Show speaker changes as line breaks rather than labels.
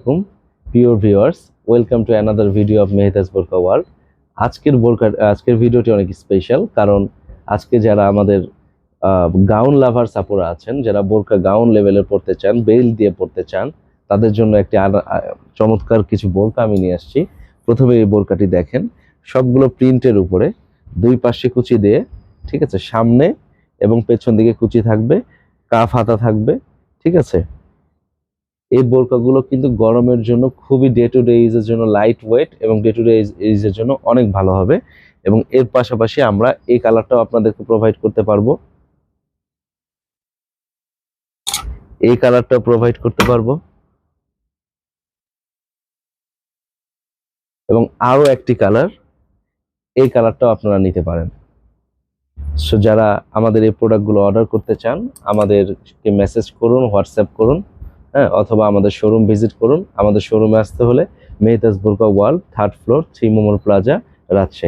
আলাইকুম প্রিয় viewers, welcome to another video of Mehtaz Burqa world. আজকের ভিডিওটি অনেক স্পেশাল, কারণ আজকে যারা আমাদের গাউন লাভার সাপোরা আছেন, যারা বোরকা গাউন লেভেলে পড়তে চান, বেল দিয়ে পড়তে চান, তাদের জন্য একটি চমৎকার কিছু বোরকা আমি নিয়ে আসছি। প্রথমে এই বোরকাটি দেখেন, সবগুলো প্রিন্টের উপরে, দুই পাশে কুচি দিয়ে, ঠিক আছে, সামনে এবং পেছন দিকে কুচি থাকবে, কাফ হাতা থাকবে, ঠিক আছে। এই বোরকাগুলো কিন্তু গরমের জন্য খুবই ডে টু ডে ইউজের জন্য লাইট ওয়েট এবং ডে টু ডে ইউজের জন্য অনেক ভালো হবে। এবং এর পাশাপাশি আমরা এই কালারটাও আপনাদেরকে প্রোভাইড করতে পারবো, এই কালারটাও প্রোভাইড করতে পারবো, এবং আরো একটি কালার, এই কালারটাও আপনারা নিতে পারেন। সো যারা আমাদের এই প্রোডাক্টগুলো অর্ডার করতে চান, আমাদেরকে মেসেজ করুন, হোয়াটসঅ্যাপ করুন, হ্যাঁ, অথবা আমাদের শোরুম ভিজিট করুন। আমাদের শোরুমে আসতে হলে Mehtaz Burqa world, 3rd floor, 3 মোমর প্লাজা, রাজশাহী।